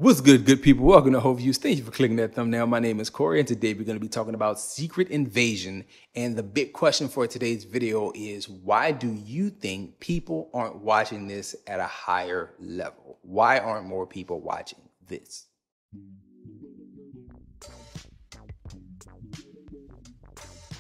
What's good people? Welcome to Hove Views. Thank you for clicking that thumbnail. My name is Corey, and today we're going to be talking about Secret Invasion. And the big question for today's video is, why do you think people aren't watching this at a higher level? Why aren't more people watching this?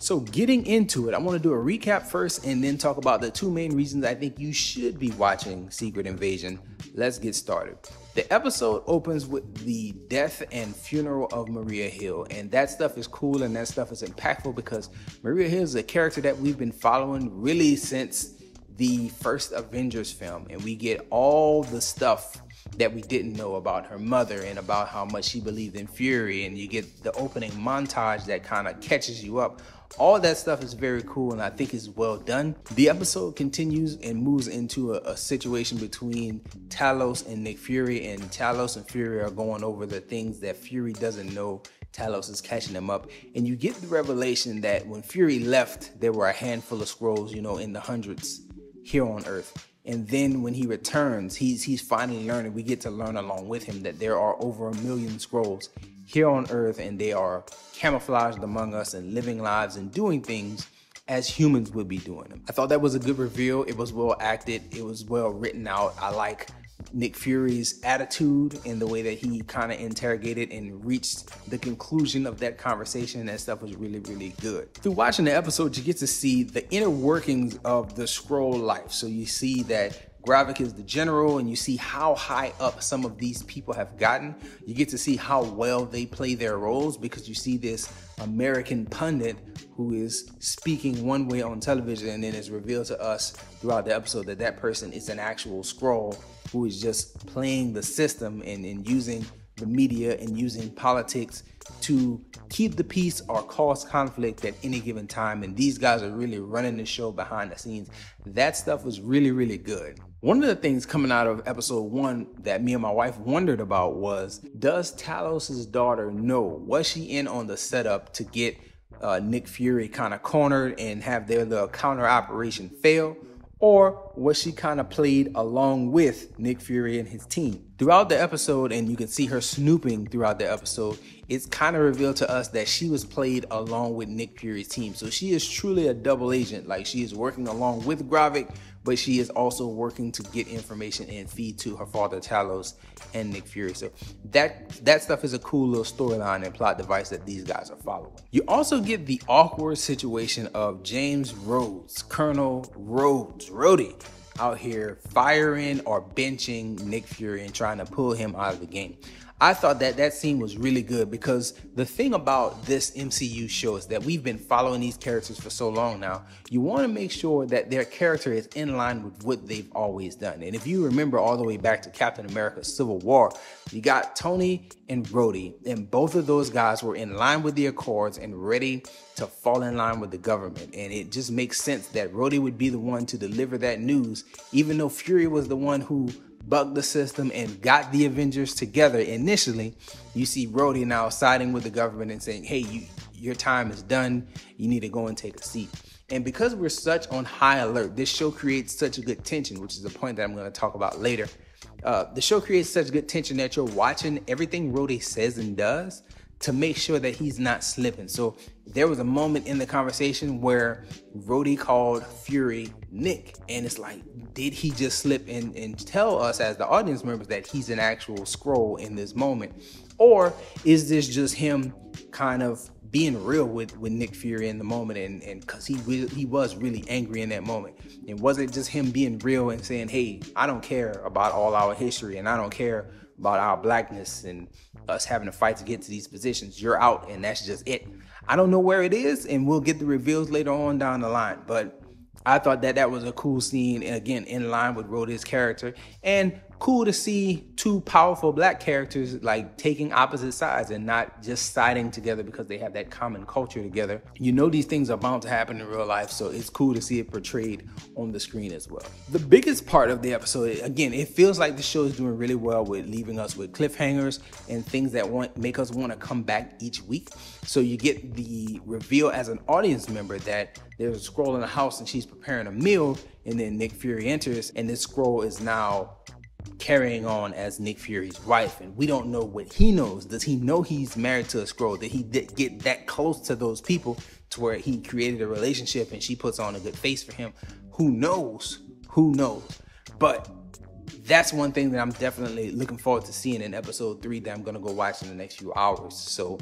So getting into it, I want to do a recap first and then talk about the two main reasons I think you should be watching Secret Invasion. Let's get started. The episode opens with the death and funeral of Maria Hill, and that stuff is cool and that stuff is impactful because Maria Hill is a character that we've been following really since the first Avengers film, and we get all the stuff that we didn't know about her mother and about how much she believed in Fury, and you get the opening montage that kind of catches you up. All that stuff is very cool and I think is well done. The episode continues and moves into a situation between Talos and Nick Fury, and Talos and Fury are going over the things that Fury doesn't know. Talos is catching them up, and you get the revelation that when Fury left, there were a handful of Skrulls, in the hundreds here on Earth. And then when he returns, he's finally learning, we get to learn along with him that there are over 1 million Skrulls here on Earth, and they are camouflaged among us and living lives and doing things as humans would be doing them. I thought that was a good reveal. It was well acted. It was well written out. I like Nick Fury's attitude and the way that he kind of interrogated and reached the conclusion of that conversation. That stuff was really, really good. Through watching the episode, you get to see the inner workings of the Skrull Life. So you see that Gravik is the general, and you see how high up some of these people have gotten. You get to see how well they play their roles because you see this American pundit who is speaking one way on television, and then it's revealed to us throughout the episode that that person is an actual Skrull who is just playing the system and using the media and using politics to keep the peace or cause conflict at any given time. And these guys are really running the show behind the scenes. That stuff was really, really good. One of the things coming out of episode 1 that me and my wife wondered about was, does Talos' daughter know? Was she in on the setup to get Nick Fury kind of cornered and have their little counter operation fail? Or was she kind of played along with Nick Fury and his team? Throughout the episode, and you can see her snooping throughout the episode, it's kind of revealed to us that she was played along with Nick Fury's team. So she is truly a double agent. Like, she is working along with Gravik, but she is also working to get information and feed to her father Talos and Nick Fury. So that stuff is a cool little storyline and plot device that these guys are following. You also get the awkward situation of James Rhodes, Colonel Rhodes, Rhodey, out here firing or benching Nick Fury and trying to pull him out of the game. I thought that scene was really good because the thing about this MCU show is that we've been following these characters for so long now. You want to make sure that their character is in line with what they've always done. And if you remember all the way back to Captain America Civil War, you got Tony and Rhodey, and both of those guys were in line with the Accords and ready to fall in line with the government. And it just makes sense that Rhodey would be the one to deliver that news, even though Fury was the one who bugged the system and got the Avengers together initially. You see Rhodey now siding with the government and saying, hey, your time is done. You need to go and take a seat. And because we're such on high alert, this show creates such a good tension, which is a point that I'm going to talk about later. The show creates such good tension that you're watching everything Rhodey says and does to make sure that he's not slipping. So there was a moment in the conversation where Rhodey called Fury Nick, and it's like, did he just slip and tell us as the audience members that he's an actual Skrull in this moment? Or is this just him kind of being real with Nick Fury in the moment, and because he was really angry in that moment? And was it just him being real and saying, hey, I don't care about all our history, and I don't care about our blackness and us having to fight to get to these positions. You're out, and that's just it. I don't know where it is, and we'll get the reveals later on down the line, but I thought that was a cool scene, and again, in line with Rhodey's character, and cool to see two powerful black characters like taking opposite sides and not just siding together because they have that common culture together. You know these things are bound to happen in real life, so it's cool to see it portrayed on the screen as well. The biggest part of the episode, again, it feels like the show is doing really well with leaving us with cliffhangers and things that make us want to come back each week. So you get the reveal as an audience member that there's a Skrull in the house and she's preparing a meal, and then Nick Fury enters, and this Skrull is now carrying on as Nick Fury's wife, and we don't know what he knows. Does he know he's married to a Skrull? Did he get that close to those people to where he created a relationship and she puts on a good face for him? Who knows? Who knows? But that's one thing that I'm definitely looking forward to seeing in episode 3 that I'm going to go watch in the next few hours. So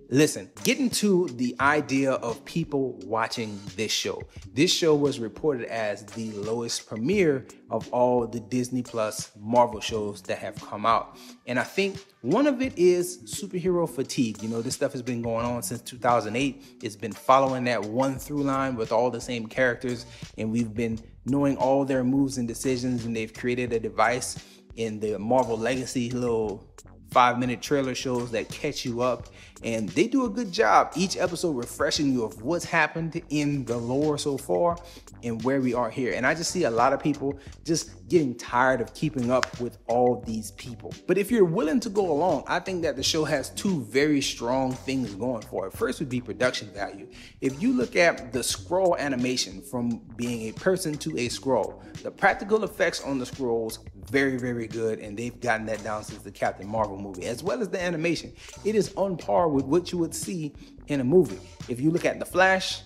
listen, getting to the idea of people watching this show. This show was reported as the lowest premiere of all the Disney Plus Marvel shows that have come out. And I think one of it is superhero fatigue. You know, this stuff has been going on since 2008. It's been following that one through line with all the same characters. And we've been knowing all their moves and decisions. And they've created a device in the Marvel Legacy little 5-minute trailer shows that catch you up, and they do a good job each episode refreshing you of what's happened in the lore so far and where we are here. And I just see a lot of people just getting tired of keeping up with all these people. But if you're willing to go along, I think that the show has two very strong things going for it. First would be production value. If you look at the Skrull animation from being a person to a Skrull, the practical effects on the Skrulls, very, very good, and they've gotten that down since the Captain Marvel movie, as well as the animation. It is on par with what you would see in a movie. If you look at The Flash,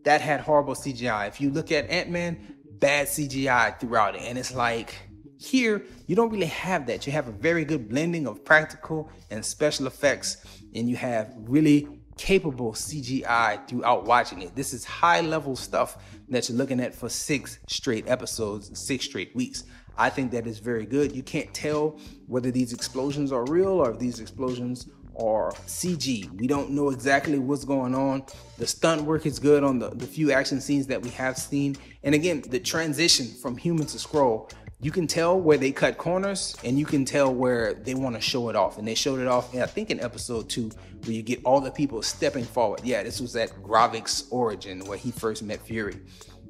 that had horrible CGI. If you look at Ant-Man, bad CGI throughout it. And it's like, here, you don't really have that. You have a very good blending of practical and special effects, and you have really capable CGI throughout watching it. This is high level stuff that you're looking at for 6 straight episodes, 6 straight weeks. I think that is very good. You can't tell whether these explosions are real or if these explosions are CG. We don't know exactly what's going on. The stunt work is good on the few action scenes that we have seen. And again, the transition from human to Skrull, you can tell where they cut corners and you can tell where they want to show it off. And they showed it off, I think, in episode 2, where you get all the people stepping forward. Yeah, this was at Gravik's origin where he first met Fury.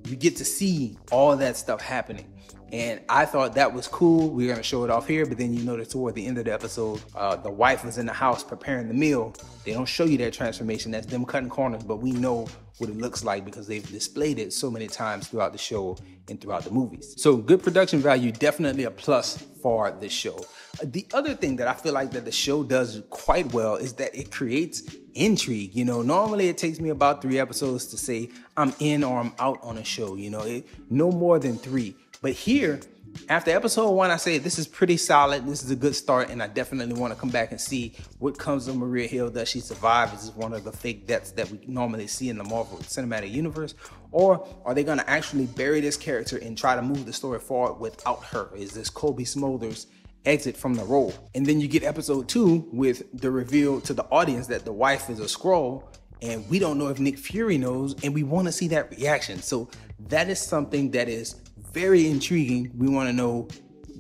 You get to see all that stuff happening. And I thought that was cool. We're going to show it off here. But then you notice toward the end of the episode, the wife was in the house preparing the meal. They don't show you that transformation. That's them cutting corners. But we know what it looks like because they've displayed it so many times throughout the show and throughout the movies. So good production value, definitely a plus for the show. The other thing that I feel like that the show does quite well is that it creates intrigue. You know, normally it takes me about 3 episodes to say I'm in or I'm out on a show. You know, no more than 3. But here, after episode 1, I say this is pretty solid. This is a good start, and I definitely want to come back and see what comes of Maria Hill. Does she survive? Is this one of the fake deaths that we normally see in the Marvel Cinematic Universe? Or are they going to actually bury this character and try to move the story forward without her? Is this Kobe Smulders' exit from the role? And then you get episode 2 with the reveal to the audience that the wife is a Skrull, and we don't know if Nick Fury knows, and we want to see that reaction. So that is something that is very intriguing. We want to know,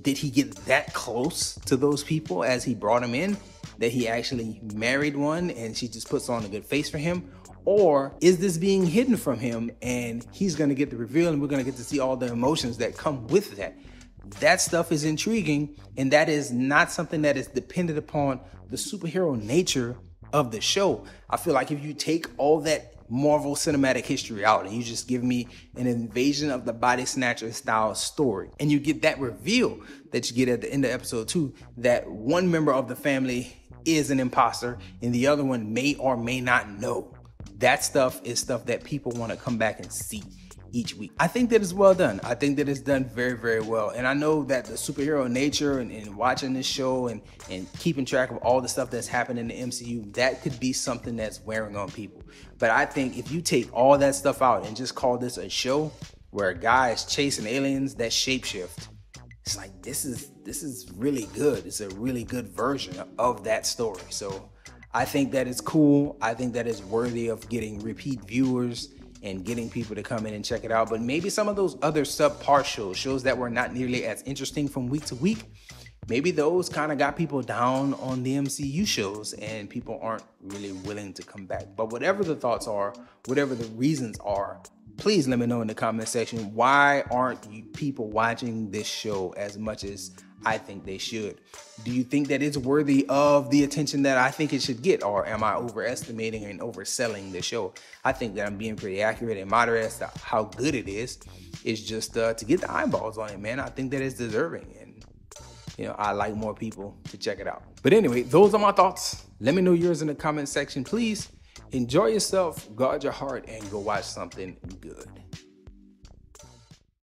did he get that close to those people as he brought him in, that he actually married one and she just puts on a good face for him? Or is this being hidden from him and he's going to get the reveal and we're going to get to see all the emotions that come with that? That stuff is intriguing, and that is not something that is dependent upon the superhero nature of the show. I feel like if you take all that Marvel cinematic history out and you just give me an Invasion of the Body Snatcher style story, and you get that reveal that you get at the end of episode 2, that one member of the family is an imposter and the other one may or may not know, that stuff is stuff that people want to come back and see each week. I think that is well done. I think that it's done very, very well. And I know that the superhero nature and watching this show and keeping track of all the stuff that's happened in the MCU, that could be something that's wearing on people. But I think if you take all that stuff out and just call this a show where a guy is chasing aliens that shapeshift, it's like, this is really good. It's a really good version of that story. So I think that it's cool. I think that it's worthy of getting repeat viewers and getting people to come in and check it out. But maybe some of those other subpar shows that were not nearly as interesting from week to week, maybe those kind of got people down on the MCU shows and people aren't really willing to come back. But whatever the thoughts are, whatever the reasons are, please let me know in the comment section. Why aren't you people watching this show as much as I think they should? Do you think that it's worthy of the attention that I think it should get? Or am I overestimating and overselling the show? I think that I'm being pretty accurate and moderate as to how good it is. It's just to get the eyeballs on it, man. I think that it's deserving. And I like more people to check it out. But anyway, those are my thoughts. Let me know yours in the comment section. Please enjoy yourself, guard your heart, and go watch something good.